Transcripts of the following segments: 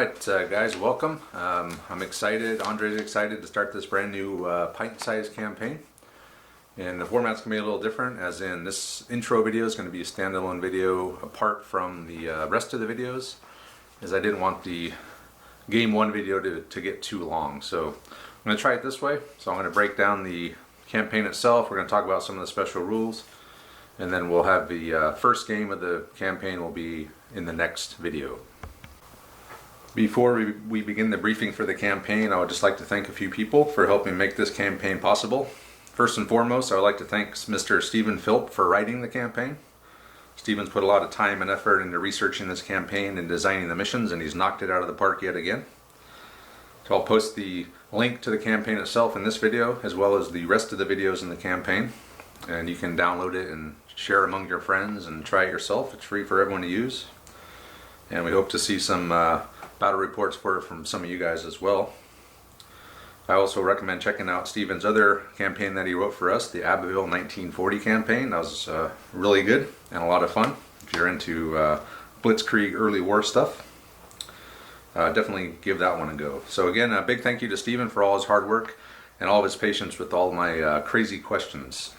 Alright guys, welcome. I'm excited, Andre's excited to start this brand new Pint Sized Campaign. And the format's going to be a little different, as in this intro video is going to be a standalone video apart from the rest of the videos, as I didn't want the Game 1 video to get too long. So I'm going to try it this way. So I'm going to break down the campaign itself, we're going to talk about some of the special rules, and then we'll have the first game of the campaign will be in the next video. Before we begin the briefing for the campaign, I would just like to thank a few people for helping make this campaign possible. First and foremost, I would like to thank Mr. Stephen Philp for writing the campaign. Stephen's put a lot of time and effort into researching this campaign and designing the missions, and he's knocked it out of the park yet again. So I'll post the link to the campaign itself in this video, as well as the rest of the videos in the campaign. And you can download it and share it among your friends and try it yourself. It's free for everyone to use. And we hope to see some battle reports for it from some of you guys as well. I also recommend checking out Stephen's other campaign that he wrote for us, the Abbeville 1940 campaign. That was really good and a lot of fun. If you're into Blitzkrieg early war stuff, definitely give that one a go. So again, a big thank you to Stephen for all his hard work and all of his patience with all my crazy questions.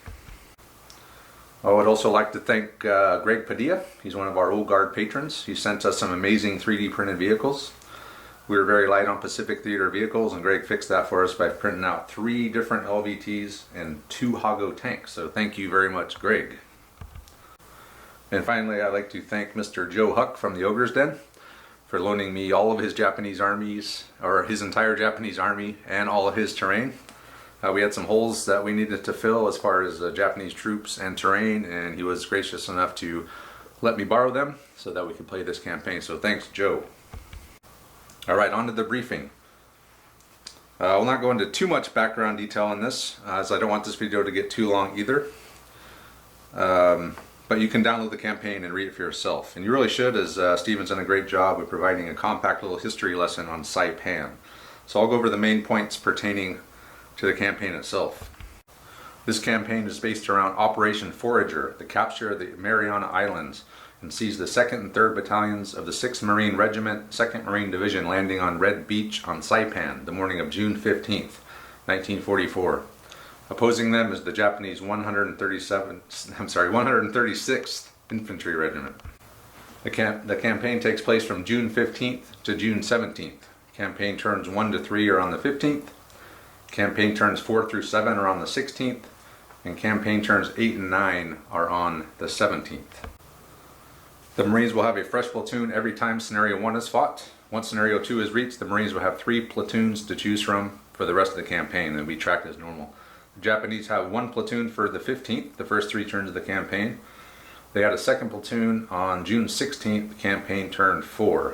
I would also like to thank Greg Padilla. He's one of our Old Guard patrons. He sent us some amazing 3D printed vehicles. We were very light on Pacific Theater vehicles, and Greg fixed that for us by printing out 3 different LVTs and 2 Hago tanks. So thank you very much, Greg. And finally, I'd like to thank Mr. Joe Huck from the Ogre's Den for loaning me all of his Japanese armies, or his entire Japanese army, and all of his terrain. We had some holes that we needed to fill as far as Japanese troops and terrain, and he was gracious enough to let me borrow them so that we could play this campaign. So thanks, Joe. Alright, on to the briefing. We'll not go into too much background detail on this, as I don't want this video to get too long either. But you can download the campaign and read it for yourself. And you really should, as Stephen's done a great job of providing a compact little history lesson on Saipan. So I'll go over the main points pertaining to the campaign itself. This campaign is based around Operation Forager, the capture of the Mariana Islands, and sees the 2nd and 3rd Battalions of the 6th Marine Regiment, 2nd Marine Division landing on Red Beach on Saipan the morning of June 15th, 1944. Opposing them is the Japanese 136th Infantry Regiment. The campaign takes place from June 15th to June 17th. Campaign turns 1 to 3 are on the 15th. Campaign turns 4 through 7 are on the 16th, and campaign turns 8 and 9 are on the 17th. The Marines will have a fresh platoon every time Scenario 1 is fought. Once Scenario 2 is reached, the Marines will have 3 platoons to choose from for the rest of the campaign. They'll be tracked as normal. The Japanese have 1 platoon for the 15th, the first 3 turns of the campaign. They had a 2nd platoon on June 16th, the campaign turned 4.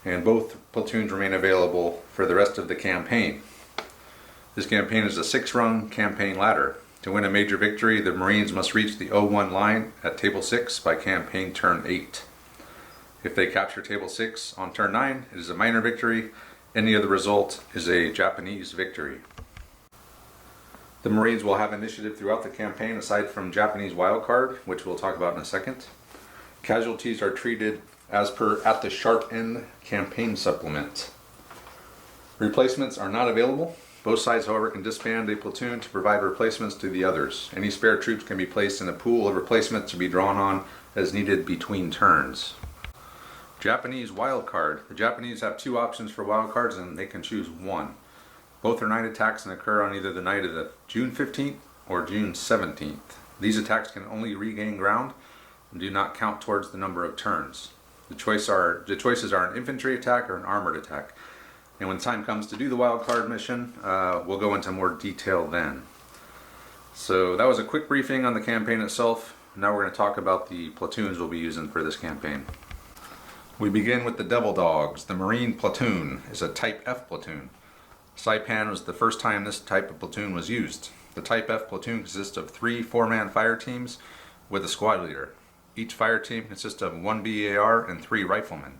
And both platoons remain available for the rest of the campaign. This campaign is a 6-rung campaign ladder. To win a major victory, the Marines must reach the 01 line at Table 6 by campaign turn 8. If they capture Table 6 on turn 9, it is a minor victory. Any other result is a Japanese victory. The Marines will have initiative throughout the campaign aside from Japanese wildcard, which we'll talk about in a second. Casualties are treated as per at the sharp end campaign supplement. Replacements are not available. Both sides, however, can disband a platoon to provide replacements to the others. Any spare troops can be placed in a pool of replacements to be drawn on as needed between turns. Japanese wildcard. The Japanese have 2 options for wildcards, and they can choose one. Both are night attacks and occur on either the night of the June 15th or June 17th. These attacks can only regain ground and do not count towards the number of turns. The choices are an infantry attack or an armored attack. And when time comes to do the wildcard mission, we'll go into more detail then. So that was a quick briefing on the campaign itself. Now we're going to talk about the platoons we'll be using for this campaign. We begin with the Devil Dogs. The Marine Platoon is a Type F platoon. Saipan was the first time this type of platoon was used. The Type F platoon consists of 3 4-man fire teams with a squad leader. Each fire team consists of 1 BAR and 3 riflemen.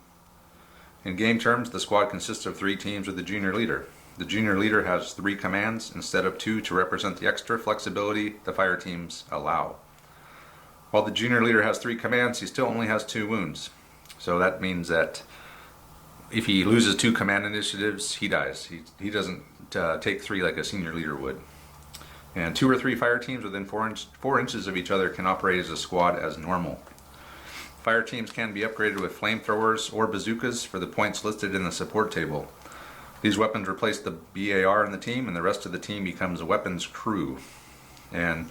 In game terms, the squad consists of 3 teams with a junior leader. The junior leader has 3 commands instead of 2 to represent the extra flexibility the fire teams allow. While the junior leader has 3 commands, he still only has 2 wounds. So that means that if he loses 2 command initiatives, he dies. He doesn't take 3 like a senior leader would. And 2 or 3 fire teams within 4 inches of each other can operate as a squad as normal. Fire teams can be upgraded with flamethrowers or bazookas for the points listed in the support table. These weapons replace the BAR in the team, and the rest of the team becomes a weapons crew. And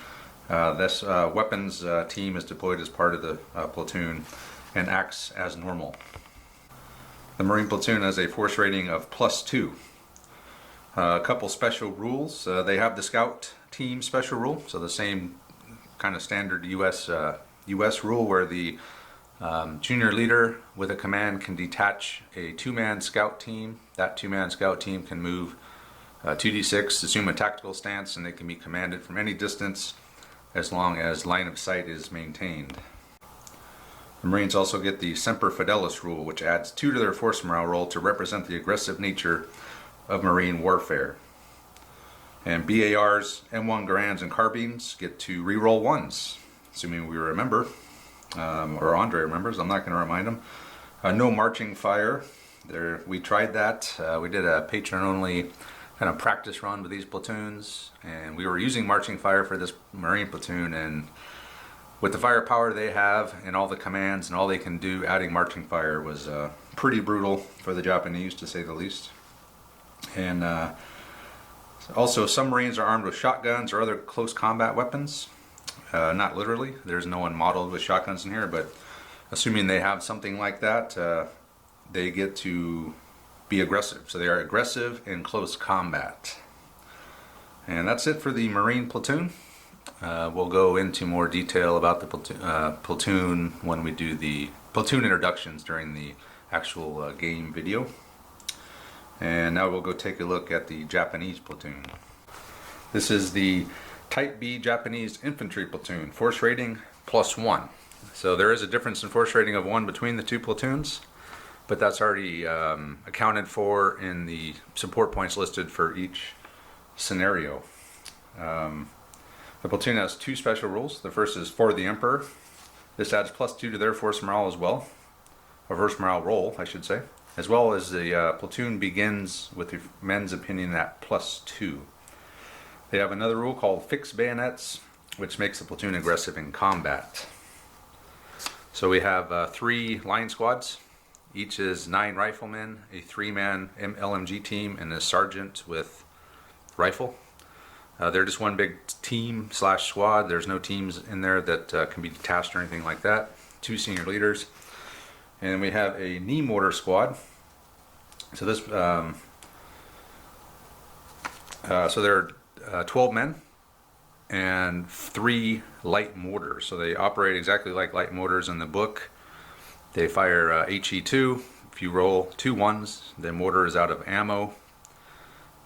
this weapons team is deployed as part of the platoon and acts as normal. The Marine platoon has a force rating of +2. A couple special rules. They have the scout team special rule, so the same kind of standard US rule where the junior leader with a command can detach a 2-man scout team. That 2-man scout team can move 2d6, assume a tactical stance, and they can be commanded from any distance as long as line of sight is maintained. The Marines also get the Semper Fidelis rule, which adds 2 to their force morale roll to represent the aggressive nature of Marine warfare. And BARs, M1 Garands, and Carbines get to reroll 1s, assuming we remember. Or Andre remembers, I'm not going to remind him. No marching fire. We tried that. We did a patron-only kind of practice run with these platoons, and we were using marching fire for this Marine platoon, and with the firepower they have and all the commands and all they can do, adding marching fire was pretty brutal for the Japanese, to say the least. And also, some Marines are armed with shotguns or other close combat weapons. Not literally, there's no one modeled with shotguns in here, but assuming they have something like that, they get to be aggressive. So they are aggressive in close combat. And that's it for the Marine platoon. We'll go into more detail about the platoon when we do the platoon introductions during the actual game video. And now we'll go take a look at the Japanese platoon. This is the Type B Japanese Infantry Platoon, force rating +1. So there is a difference in force rating of 1 between the 2 platoons, but that's already accounted for in the support points listed for each scenario. The platoon has 2 special rules. The first is for the Emperor. This adds +2 to their force morale as well, or force morale roll, I should say, as well as the platoon begins with the men's opinion at +2. They have another rule called fixed bayonets, which makes the platoon aggressive in combat. So we have 3 line squads. Each is 9 riflemen, a 3-man LMG team, and a sergeant with rifle. They're just one big team / squad. There's no teams in there that can be detached or anything like that. 2 senior leaders. And we have a knee mortar squad. So this, so there are 12 men and 3 light mortars. So they operate exactly like light mortars in the book. They fire HE2. If you roll 2 1s, the mortar is out of ammo,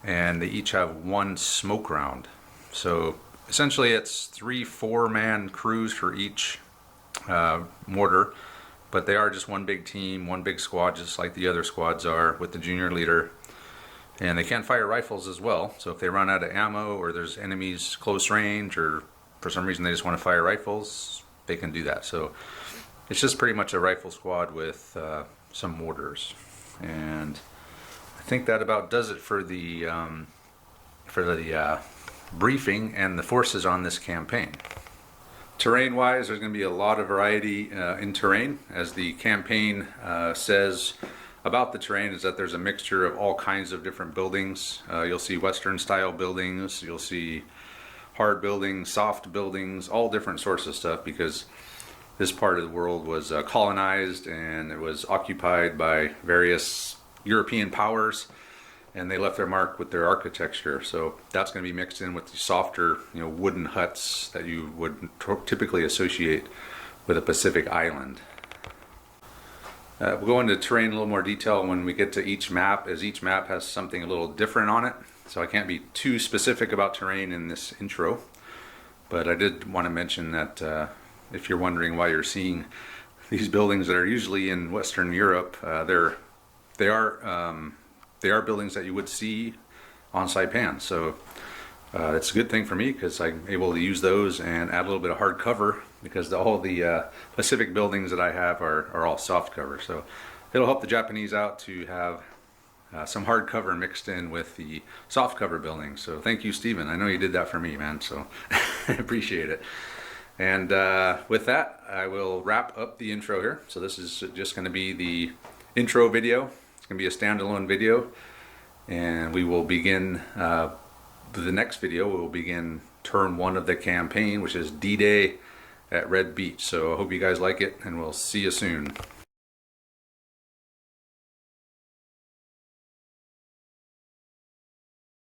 and they each have 1 smoke round. So essentially it's 3 4-man crews for each mortar, but they are just one big team, one big squad, just like the other squads are, with the junior leader. And they can fire rifles as well, so if they run out of ammo or there's enemies close range, or for some reason they just want to fire rifles, they can do that. So it's just pretty much a rifle squad with some mortars. And I think that about does it for the briefing and the forces on this campaign. Terrain-wise, there's going to be a lot of variety in terrain. As the campaign says about the terrain, is that there's a mixture of all kinds of different buildings. You'll see Western-style buildings, you'll see hard buildings, soft buildings, all different sorts of stuff, because this part of the world was colonized and it was occupied by various European powers, and they left their mark with their architecture. So that's going to be mixed in with the softer, wooden huts that you would typically associate with a Pacific island. We'll go into terrain in a little more detail when we get to each map, as each map has something a little different on it. So I can't be too specific about terrain in this intro, but I did want to mention that if you're wondering why you're seeing these buildings that are usually in Western Europe, they are buildings that you would see on Saipan. So it's a good thing for me, because I'm able to use those and add a little bit of hard cover, because all the Pacific buildings that I have are all soft cover. So it'll help the Japanese out to have some hard cover mixed in with the soft cover building. So thank you, Stephen. I know you did that for me, man, so I appreciate it. And with that, I will wrap up the intro here. So this is just going to be the intro video. It's going to be a standalone video, and we will begin the next video. We'll begin turn 1 of the campaign, which is D-Day at Red Beach. So I hope you guys like it, and we'll see you soon.